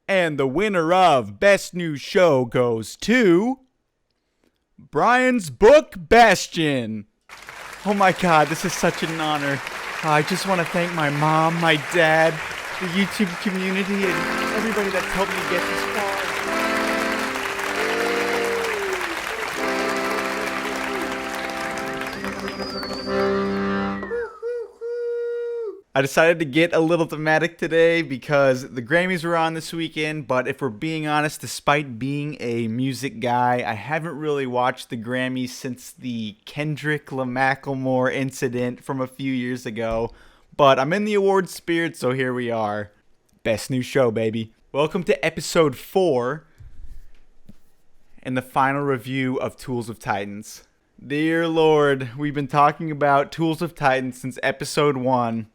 And the winner of Best New Show goes to Brian's book, Bastion. Oh my God, this is such an honor. I just want to thank my mom, my dad, the YouTube community, and everybody that's helped me get this far. I decided to get a little thematic today because the Grammys were on this weekend, but if we're being honest, despite being a music guy, I haven't really watched the Grammys since the Kendrick Lamar incident from a few years ago. But I'm in the award spirit, so here we are. Best New Show, baby. Welcome to episode 4 and the final review of Tools of Titans. Dear Lord, we've been talking about Tools of Titans since episode 1.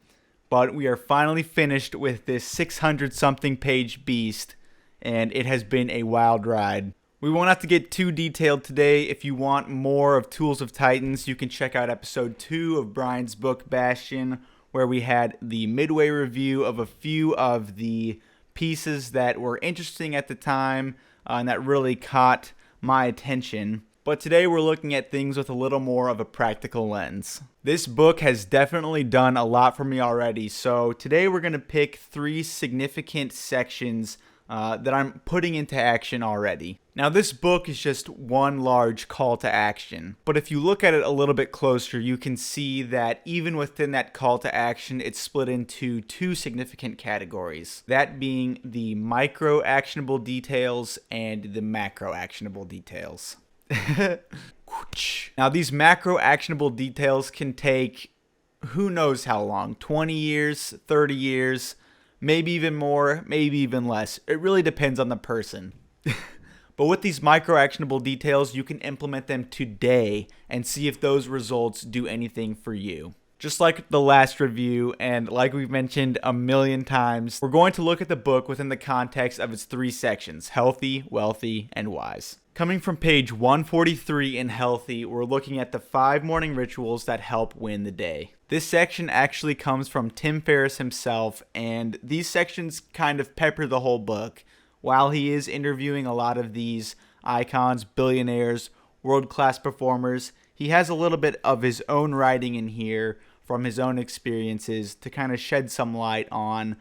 But we are finally finished with this 600-something page beast, and it has been a wild ride. We won't have to get too detailed today. If you want more of Tools of Titans, you can check out episode 2 of Brian's book, Bastion, where we had the midway review of a few of the pieces that were interesting at the time and that really caught my attention. But today we're looking at things with a little more of a practical lens. This book has definitely done a lot for me already, so today we're going to pick 3 significant sections that I'm putting into action already. Now this book is just one large call to action, but if you look at it a little bit closer, you can see that even within that call to action, it's split into 2 significant categories. That being the micro actionable details and the macro actionable details. Now these macro actionable details can take who knows how long, 20 years, 30 years, maybe even more, maybe even less. It really depends on the person. But with these micro actionable details, you can implement them today and see if those results do anything for you. Just like the last review, and like we've mentioned a million times, we're going to look at the book within the context of its 3 sections: healthy, wealthy, and wise. Coming from page 143 in Healthy, we're looking at the 5 morning rituals that help win the day. This section actually comes from Tim Ferriss himself, and these sections kind of pepper the whole book. While he is interviewing a lot of these icons, billionaires, world-class performers, he has a little bit of his own writing in here from his own experiences to kind of shed some light on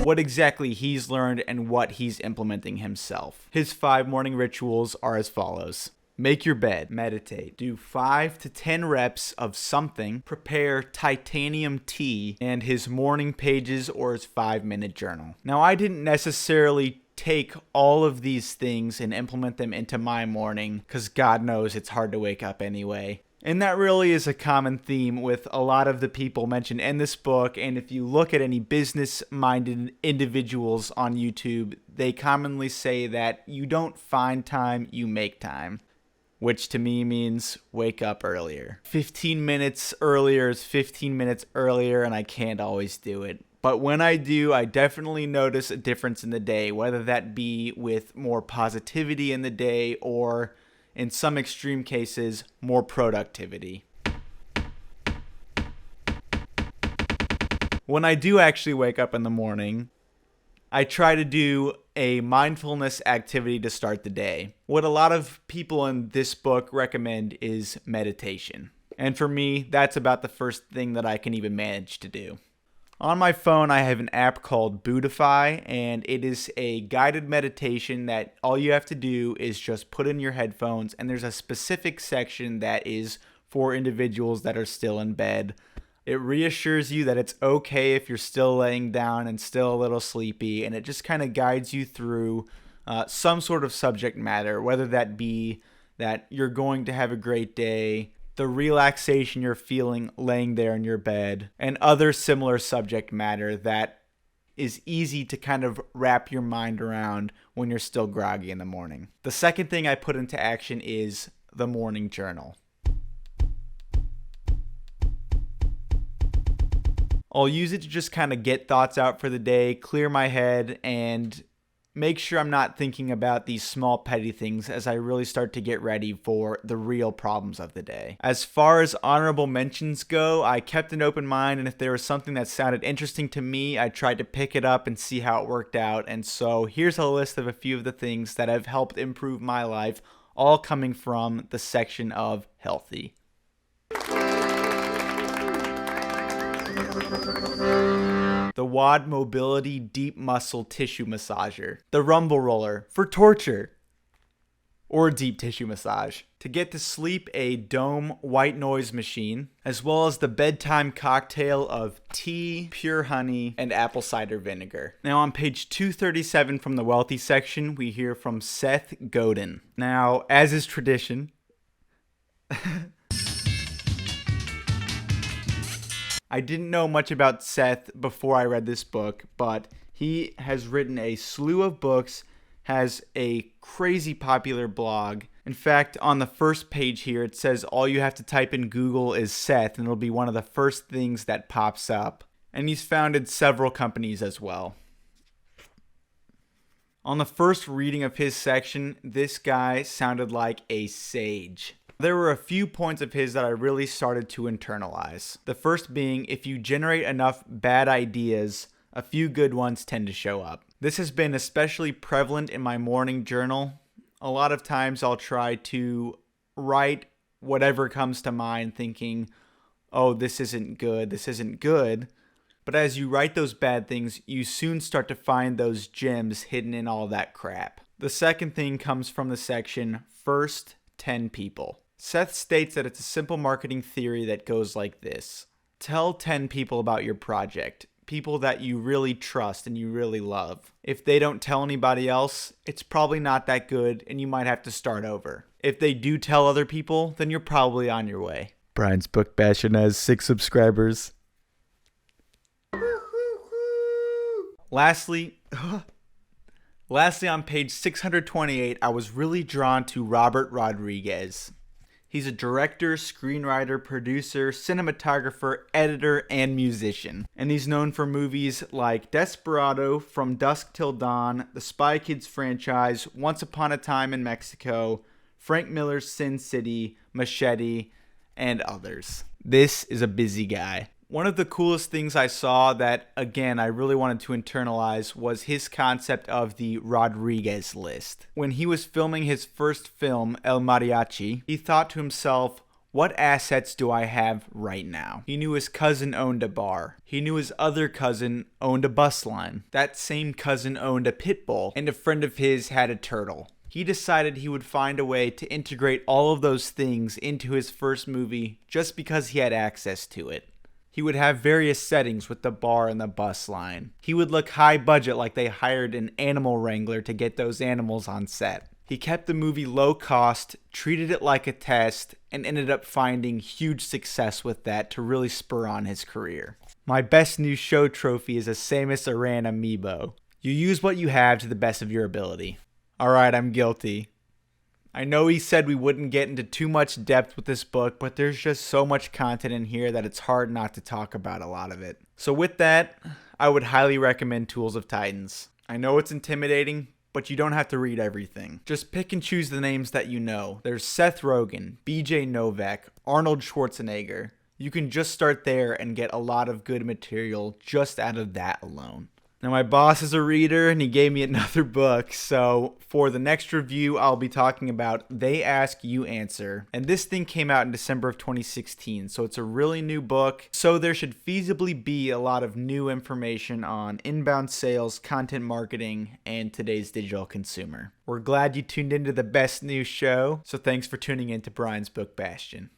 what exactly he's learned and what he's implementing himself. His 5 morning rituals are as follows. Make your bed, meditate, do 5 to 10 reps of something, prepare titanium tea, and his morning pages or his 5-minute journal. Now, I didn't necessarily take all of these things and implement them into my morning, because God knows it's hard to wake up anyway. And that really is a common theme with a lot of the people mentioned in this book, and if you look at any business-minded individuals on YouTube, they commonly say that you don't find time, you make time. Which to me means wake up earlier. 15 minutes earlier is 15 minutes earlier, and I can't always do it. But when I do, I definitely notice a difference in the day, whether that be with more positivity in the day or, in some extreme cases, more productivity. When I do actually wake up in the morning, I try to do a mindfulness activity to start the day. What a lot of people in this book recommend is meditation. And for me, that's about the first thing that I can even manage to do. On my phone, I have an app called Buddhify, and it is a guided meditation that all you have to do is just put in your headphones, and there's a specific section that is for individuals that are still in bed. It reassures you that it's okay if you're still laying down and still a little sleepy, and it just kind of guides you through some sort of subject matter, whether that be that you're going to have a great day, the relaxation you're feeling laying there in your bed, and other similar subject matter that is easy to kind of wrap your mind around when you're still groggy in the morning. The second thing I put into action is the morning journal. I'll use it to just kind of get thoughts out for the day, clear my head, and make sure I'm not thinking about these small petty things as I really start to get ready for the real problems of the day. As far as honorable mentions go, I kept an open mind, and if there was something that sounded interesting to me, I tried to pick it up and see how it worked out. And so here's a list of a few of the things that have helped improve my life, all coming from the section of healthy. The WOD Mobility Deep Muscle Tissue Massager. The Rumble Roller for torture or deep tissue massage. To get to sleep, a Dome white noise machine, as well as the bedtime cocktail of tea, pure honey, and apple cider vinegar. Now on page 237 from the wealthy section, we hear from Seth Godin. Now, as is tradition, I didn't know much about Seth before I read this book, but he has written a slew of books, has a crazy popular blog. In fact, on the first page here, it says all you have to type in Google is Seth, and it'll be one of the first things that pops up. And he's founded several companies as well. On the first reading of his section, this guy sounded like a sage. There were a few points of his that I really started to internalize. The first being, if you generate enough bad ideas, a few good ones tend to show up. This has been especially prevalent in my morning journal. A lot of times I'll try to write whatever comes to mind thinking, oh, this isn't good, this isn't good. But as you write those bad things, you soon start to find those gems hidden in all that crap. The second thing comes from the section, First 10 People. Seth states that it's a simple marketing theory that goes like this. Tell 10 people about your project, people that you really trust and you really love. If they don't tell anybody else, it's probably not that good and you might have to start over. If they do tell other people, then you're probably on your way. Brian's Book Bastion has 6 subscribers. Lastly, on page 628, I was really drawn to Robert Rodriguez. He's a director, screenwriter, producer, cinematographer, editor, and musician. And he's known for movies like Desperado, From Dusk Till Dawn, the Spy Kids franchise, Once Upon a Time in Mexico, Frank Miller's Sin City, Machete, and others. This is a busy guy. One of the coolest things I saw that, again, I really wanted to internalize was his concept of the Rodriguez list. When he was filming his first film, El Mariachi, he thought to himself, what assets do I have right now? He knew his cousin owned a bar. He knew his other cousin owned a bus line. That same cousin owned a pit bull, and a friend of his had a turtle. He decided he would find a way to integrate all of those things into his first movie just because he had access to it. He would have various settings with the bar and the bus line. He would look high budget like they hired an animal wrangler to get those animals on set. He kept the movie low cost, treated it like a test, and ended up finding huge success with that to really spur on his career. My best new show trophy is a Samus Aran amiibo. You use what you have to the best of your ability. Alright, I'm guilty. I know he said we wouldn't get into too much depth with this book, but there's just so much content in here that it's hard not to talk about a lot of it. So with that, I would highly recommend Tools of Titans. I know it's intimidating, but you don't have to read everything. Just pick and choose the names that you know. There's Seth Rogen, BJ Novak, Arnold Schwarzenegger. You can just start there and get a lot of good material just out of that alone. Now, my boss is a reader, and he gave me another book, so for the next review, I'll be talking about They Ask, You Answer. And this thing came out in December of 2016, so it's a really new book, so there should feasibly be a lot of new information on inbound sales, content marketing, and today's digital consumer. We're glad you tuned into the best new show, so thanks for tuning in to Brian's Book Bastion.